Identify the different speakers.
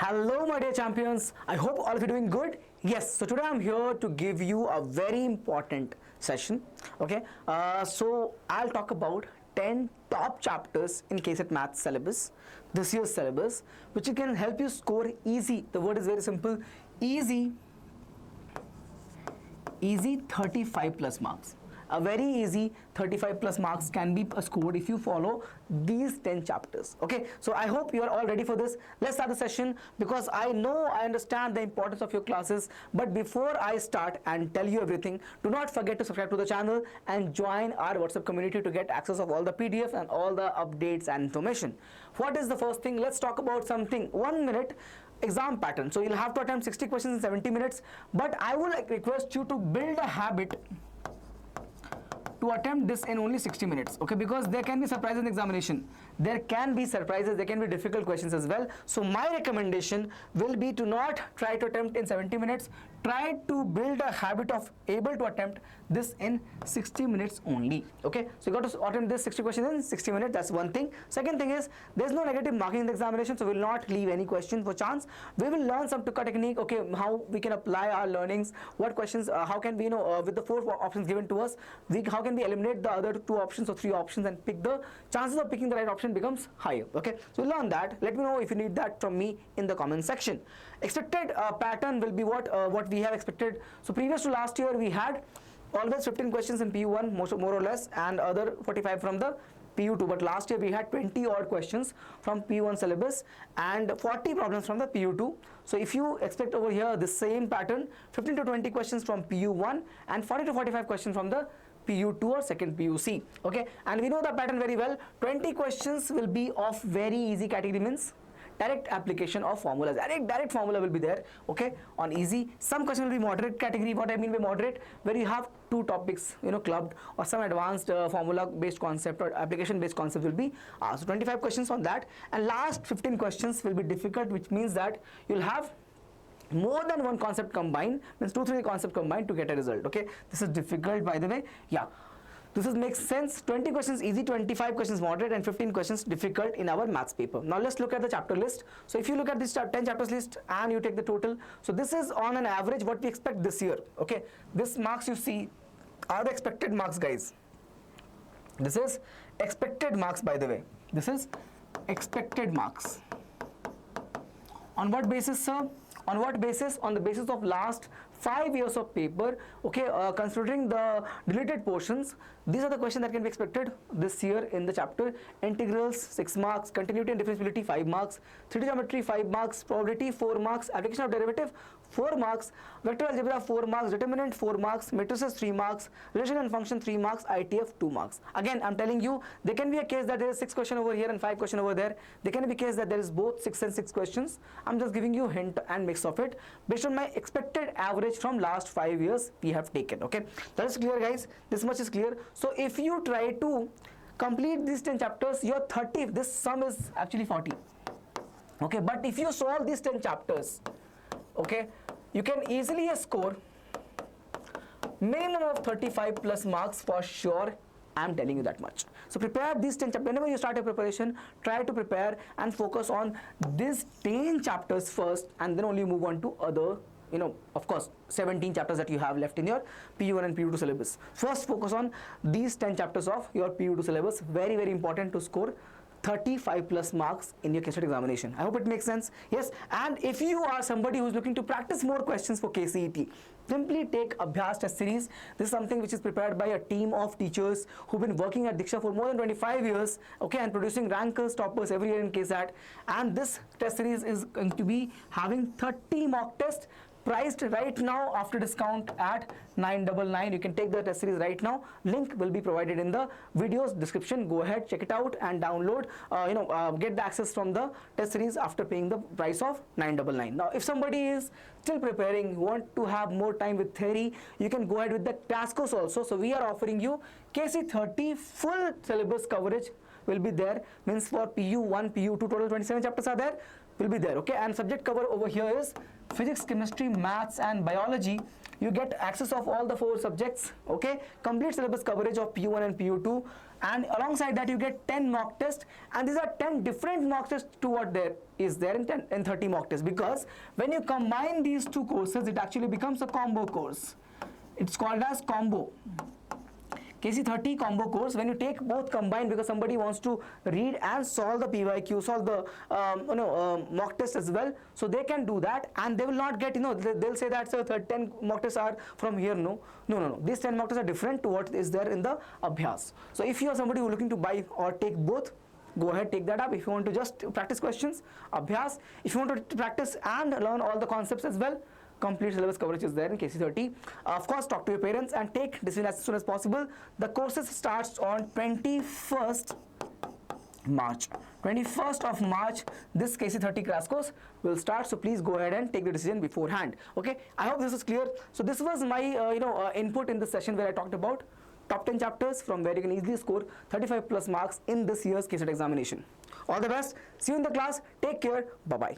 Speaker 1: Hello my dear champions, I hope all of you are doing good. Yes, so today I'm here to give you a very important session. Okay, so I'll talk about 10 top chapters in KCET Maths syllabus, this year's syllabus, which can help you score easy. The word is very simple, easy 35 plus marks. A very easy 35 plus marks can be scored if you follow these 10 chapters. Okay, so I hope you are all ready for this. Let's start the session, because I understand the importance of your classes. But before I start and tell you everything, do not forget to subscribe to the channel and join our WhatsApp community to get access of all the PDFs and all the updates and information. What is the first thing? Let's talk about something. 1 minute exam pattern. So you'll have to attempt 60 questions in 70 minutes, but I would request you to build a habit to attempt this in only 60 minutes. Okay, because there can be surprises in examination, there can be surprises, there can be difficult questions as well. So my recommendation will be to not try to attempt in 70 minutes, try to build a habit of able to attempt this in 60 minutes only. Okay, so you got to attempt this 60 questions in 60 minutes. That's one thing. Second thing is, there's no negative marking in the examination, so we'll not leave any question for chance. We will learn some Tukka technique. Okay, how we can apply our learnings, what questions, how can we, with the 4 options given to us, how can we eliminate the other 2 options or 3 options and pick the chances of picking the right option becomes higher. Okay, so we'll learn that. Let me know if you need that from me in the comment section. Expected pattern will be what we have expected. So previous to last year, we had always 15 questions in PU1 more or less, and other 45 from the PU2, but last year we had 20 odd questions from PU1 syllabus and 40 problems from the PU2. So if you expect over here the same pattern, 15 to 20 questions from PU1 and 40 to 45 questions from the PU2 or second PUC. Okay, and we know the pattern very well. 20 questions will be of very easy category, means direct application of formulas. Direct formula will be there. Okay, on easy. Some questions will be moderate category. What I mean by moderate, where you have 2 topics clubbed, or some advanced formula based concept or application based concept will be asked. So 25 questions on that, and last 15 questions will be difficult, which means that you'll have more than one concept combined, means 2-3 concepts combined to get a result. Okay, this is difficult, by the way. Yeah, this makes sense. 20 questions easy, 25 questions moderate, and 15 questions difficult in our maths paper. Now let's look at the chapter list. So if you look at this 10 chapters list and you take the total, so this is on an average what we expect this year. Okay, this marks you see are the expected marks, guys. This is expected marks, by the way. This is expected marks. On what basis, sir? On what basis? On the basis of last 5 years of paper. Okay, considering the deleted portions, these are the questions that can be expected this year in the chapter. Integrals 6 marks, continuity and differentiability 5 marks, 3D geometry 5 marks, probability 4 marks, application of derivative 4 marks, vector algebra 4 marks, determinant 4 marks, matrices 3 marks, relation and function 3 marks, ITF 2 marks. Again, I'm telling you, there can be a case that there is 6 question over here and 5 question over there. There can be a case that there is both 6 and 6 questions. I'm just giving you a hint and mix of it based on my expected average from last 5 years we have taken. Okay, that is clear, guys. This much is clear. So if you try to complete these 10 chapters, your 30, this sum is actually 40. Okay, but if you solve these 10 chapters, okay, you can easily score minimum of 35 plus marks for sure. I'm telling you that much. So prepare these 10 chapters. Whenever you start a preparation, try to prepare and focus on these 10 chapters first, and then only move on to other, of course, 17 chapters that you have left in your PU1 and PU2 syllabus. First focus on these 10 chapters of your PU2 syllabus. Very, very important to score 35 plus marks in your KCET examination. I hope it makes sense. Yes, and if you are somebody who is looking to practice more questions for KCET, simply take ABHYAS test series. This is something which is prepared by a team of teachers who've been working at Diksha for more than 25 years, okay, and producing rankers, toppers every year in KCET. And this test series is going to be having 30 mock tests, priced right now after discount at 999. You can take the test series right now. Link will be provided in the video's description. Go ahead, check it out and download, get the access from the test series after paying the price of 999. Now if somebody is still preparing, want to have more time with theory, you can go ahead with the task course also. So we are offering you KC 30 full syllabus coverage will be there, means for PU1, PU2 total 27 chapters are there. will be there, okay? And subject cover over here is physics, chemistry, maths and biology. You get access of all the 4 subjects, okay? Complete syllabus coverage of PU1 and PU2, and alongside that you get 10 mock tests, and these are 10 different mock tests to what there is there in 10 and 30 mock tests, because when you combine these 2 courses, it actually becomes a combo course. It's called as combo. KC30 combo course, when you take both combined, because somebody wants to read and solve the PYQ, solve the mock test as well, so they can do that, and they will not get, they'll say that 10 mock tests are from here. No, these 10 mock tests are different to what is there in the ABHYAS. So if you are somebody who is looking to buy or take both, go ahead, take that up. If you want to just practice questions, ABHYAS. If you want to practice and learn all the concepts as well, complete syllabus coverage is there in KC30. Of course, talk to your parents and take decision as soon as possible. The courses starts on 21st March. 21st of March, this KC30 crash course will start. So please go ahead and take the decision beforehand. Okay, I hope this is clear. So this was my input in this session where I talked about top 10 chapters from where you can easily score 35 plus marks in this year's KCET examination. All the best. See you in the class. Take care. Bye bye.